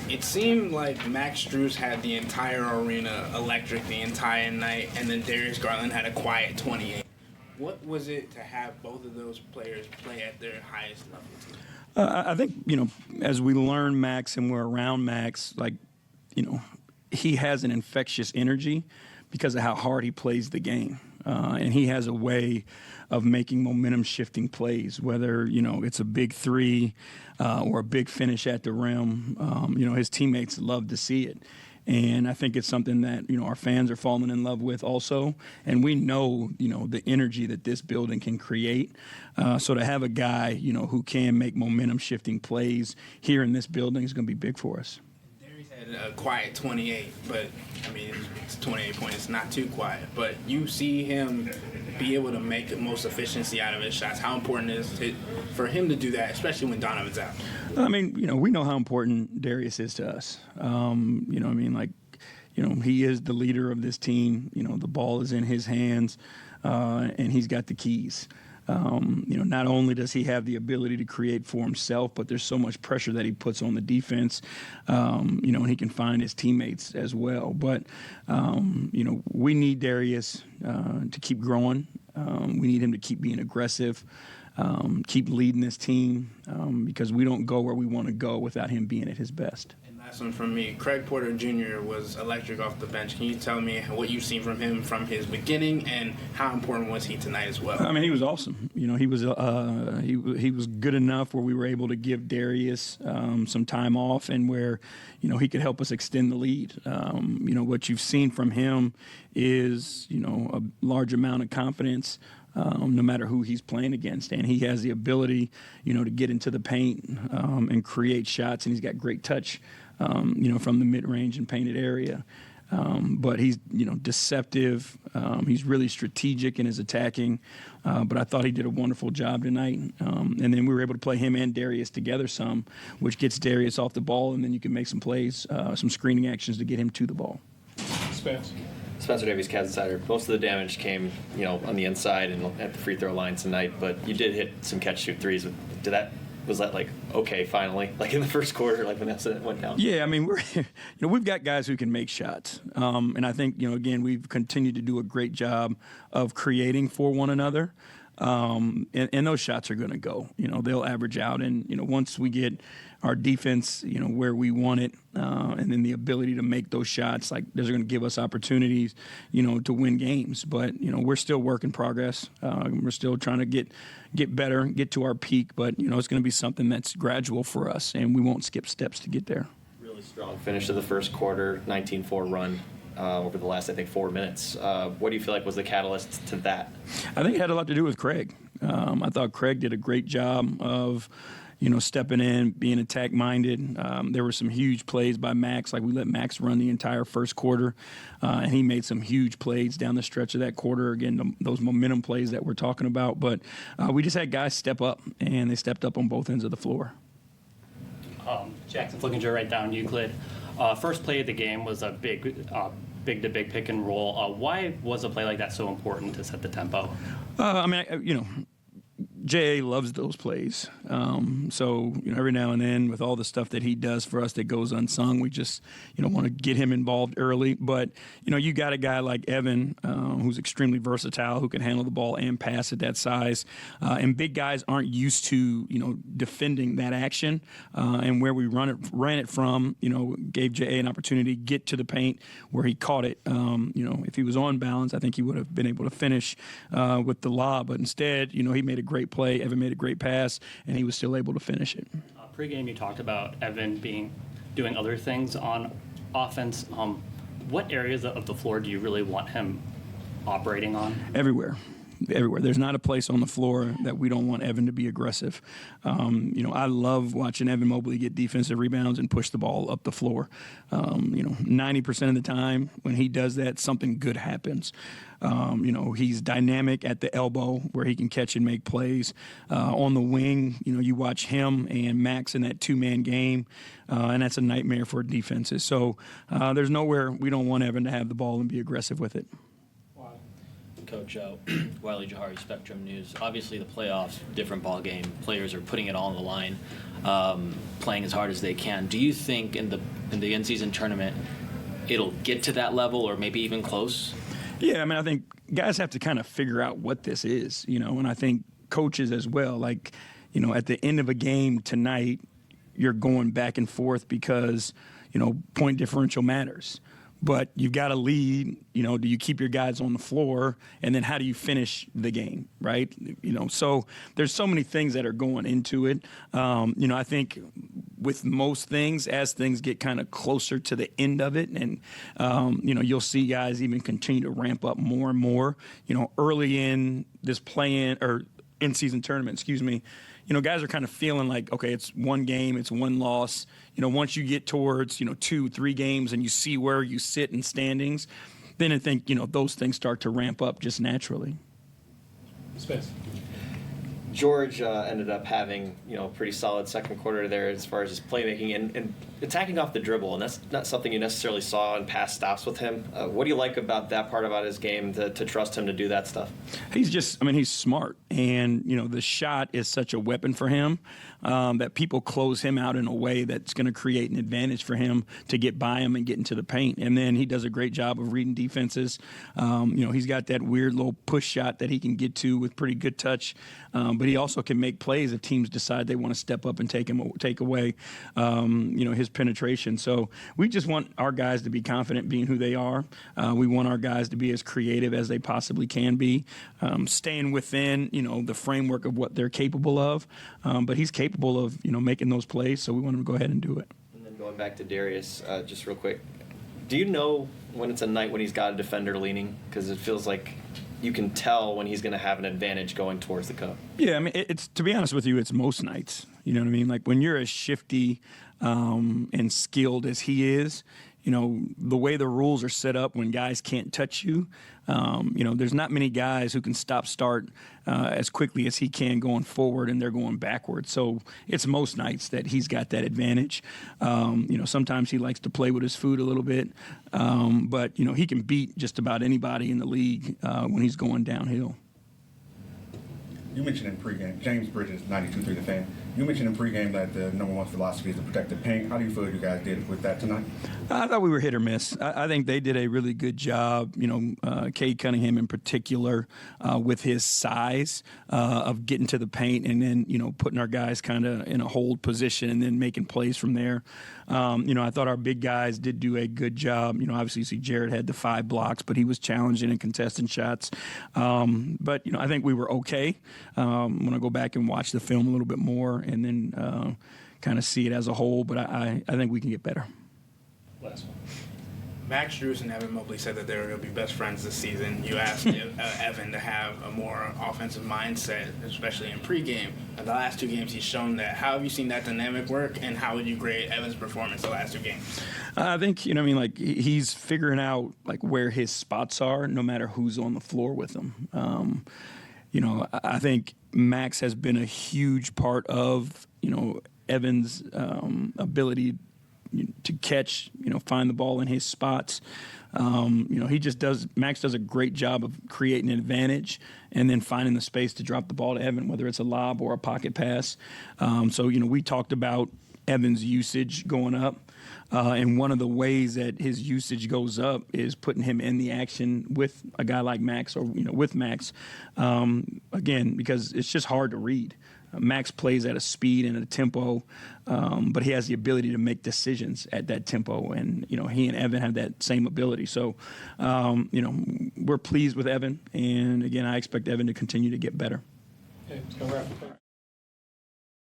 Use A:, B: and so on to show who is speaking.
A: It seemed like Max Strus had the entire arena electric the entire night, and then Darius Garland had a quiet 28. What was it to have both of those players play at their highest level?
B: I think, as we learn Max and we're around Max, he has an infectious energy because of how hard he plays the game. And he has a way of making momentum-shifting plays, whether, it's a big three or a big finish at the rim. His teammates love to see it. And I think it's something that, our fans are falling in love with also. And we know, the energy that this building can create. So to have a guy, who can make momentum-shifting plays here in this building is going to be big for us.
A: Darius had a quiet 28, but, it's 28 points. It's not too quiet. But you see him be able to make the most efficiency out of his shots. How important is it for him to do that, especially when Donovan's out?
B: We know how important Darius is to us. He is the leader of this team. The ball is in his hands, and he's got the keys. Not only does he have the ability to create for himself, but there's so much pressure that he puts on the defense, and he can find his teammates as well. But, we need Darius to keep growing. We need him to keep being aggressive, keep leading this team, because we don't go where we want to go without him being at his best.
A: Last one from me. Craig Porter Jr. was electric off the bench. Can you tell me what you've seen from him from his beginning, and how important was he tonight as well?
B: He was awesome. He was good enough where we were able to give Darius some time off, and where he could help us extend the lead. What you've seen from him is a large amount of confidence. No matter who he's playing against. And he has the ability, to get into the paint and create shots, and he's got great touch, from the mid-range and painted area. But he's, deceptive. He's really strategic in his attacking. But I thought he did a wonderful job tonight. And then we were able to play him and Darius together some, which gets Darius off the ball, and then you can make some plays, some screening actions to get him to the ball.
C: Spencer Davies, Cavs Insider. Most of the damage came, on the inside and at the free throw line tonight, but you did hit some catch-shoot threes. Was that like, okay, finally, like in the first quarter, like when that went down?
B: Yeah, we've got guys who can make shots, and I think again we've continued to do a great job of creating for one another. And those shots are going to go. They'll average out, and once we get our defense, where we want it, and then the ability to make those shots, like those are going to give us opportunities, to win games. But we're still work in progress. We're still trying to get better, get to our peak. But it's going to be something that's gradual for us, and we won't skip steps to get there.
C: Really strong finish to the first quarter, 19-4 run. Over the last, 4 minutes. What do you feel like was the catalyst to that?
B: I think it had a lot to do with Craig. I thought Craig did a great job of, stepping in, being attack-minded. There were some huge plays by Max. Like, we let Max run the entire first quarter, and he made some huge plays down the stretch of that quarter. Again, those momentum plays that we're talking about. But we just had guys step up, and they stepped up on both ends of the floor.
D: Jackson Flickinger right down Euclid. First play of the game was a big-to-big pick and roll. Why was a play like that so important to set the tempo? J.A.
B: loves those plays. So, every now and then with all the stuff that he does for us that goes unsung, we just, want to get him involved early. But, you got a guy like Evan who's extremely versatile, who can handle the ball and pass at that size. And big guys aren't used to, defending that action. And where we ran it from, gave J.A. an opportunity to get to the paint where he caught it. If he was on balance, I think he would have been able to finish with the lob. But instead, he made a great play. Evan made a great pass, and he was still able to finish it.
D: Pre-game, you talked about Evan doing other things on offense. What areas of the floor do you really want him operating on?
B: Everywhere. There's not a place on the floor that we don't want Evan to be aggressive. I love watching Evan Mobley get defensive rebounds and push the ball up the floor. 90% of the time when he does that, something good happens. He's dynamic at the elbow where he can catch and make plays. On the wing, you watch him and Max in that two-man game, and that's a nightmare for defenses. So there's nowhere we don't want Evan to have the ball and be aggressive with it.
E: Coach Wiley Jahari, Spectrum News. Obviously, the playoffs, different ball game. Players are putting it all on the line, playing as hard as they can. Do you think in the in-season tournament it'll get to that level, or maybe even close?
B: Yeah, I mean, I think guys have to kind of figure out what this is, and I think coaches as well. Like, at the end of a game tonight, you're going back and forth because, point differential matters. But you've got to lead, do you keep your guys on the floor? And then how do you finish the game, right? So there's so many things that are going into it. I think with most things, as things get kind of closer to the end of it, and, you'll see guys even continue to ramp up more and more, early in this play-in or in-season tournament, guys are kind of feeling like, okay, it's one game, it's one loss. Once you get towards, 2-3 games and you see where you sit in standings, then I think, those things start to ramp up just naturally.
F: Spence.
C: George ended up having, pretty solid second quarter there as far as his playmaking and attacking off the dribble, and that's not something you necessarily saw in past stops with him. What do you like about that part about his game to trust him to do that stuff?
B: He's smart, and, the shot is such a weapon for him that people close him out in a way that's going to create an advantage for him to get by him and get into the paint. And then he does a great job of reading defenses. He's got that weird little push shot that he can get to with pretty good touch, but he also can make plays if teams decide they want to step up and take away, his penetration. So we just want our guys to be confident being who they are. We want our guys to be as creative as they possibly can be, staying within, the framework of what they're capable of. But he's capable of, making those plays, so we want him to go ahead and do it.
C: And then going back to Darius, just real quick, do you know when it's a night when he's got a defender leaning? Because it feels like you can tell when he's going to have an advantage going towards the cup.
B: Yeah, I mean, it's to be honest with you, it's most nights. You know what I mean? Like when you're as shifty and skilled as he is, the way the rules are set up when guys can't touch you, there's not many guys who can start as quickly as he can going forward, and they're going backwards. So it's most nights that he's got that advantage. Sometimes he likes to play with his food a little bit, but, he can beat just about anybody in the league when he's going downhill.
F: You mentioned in pregame, James Bridges, 92.3 The Fan. You mentioned in pregame that the number one philosophy is to protect the paint. How do you feel you guys did with that tonight?
B: I thought we were hit or miss. I think they did a really good job, Cade Cunningham in particular, with his size of getting to the paint and then, putting our guys kind of in a hold position and then making plays from there. I thought our big guys did do a good job. Obviously you see Jared had the 5 blocks, but he was challenging and contesting shots. But, I think we were okay. I'm going to go back and watch the film a little bit more and then kind of see it as a whole. But I think we can get better.
F: Last one.
A: Max Strus and Evan Mobley said that they were going to be best friends this season. You asked Evan to have a more offensive mindset, especially in pregame. The last 2 games, he's shown that. How have you seen that dynamic work, and how would you grade Evan's performance the last 2 games?
B: I think, he's figuring out, where his spots are, no matter who's on the floor with him. I think Max has been a huge part of, Evan's ability to catch, find the ball in his spots. Max does a great job of creating an advantage and then finding the space to drop the ball to Evan, whether it's a lob or a pocket pass. We talked about Evan's usage going up. And one of the ways that his usage goes up is putting him in the action with a guy like Max or, with Max. Again, because it's just hard to read. Max plays at a speed and a tempo, but he has the ability to make decisions at that tempo. And, he and Evan have that same ability. So, we're pleased with Evan. And, again, I expect Evan to continue to get better.
F: Okay, let's go wrap.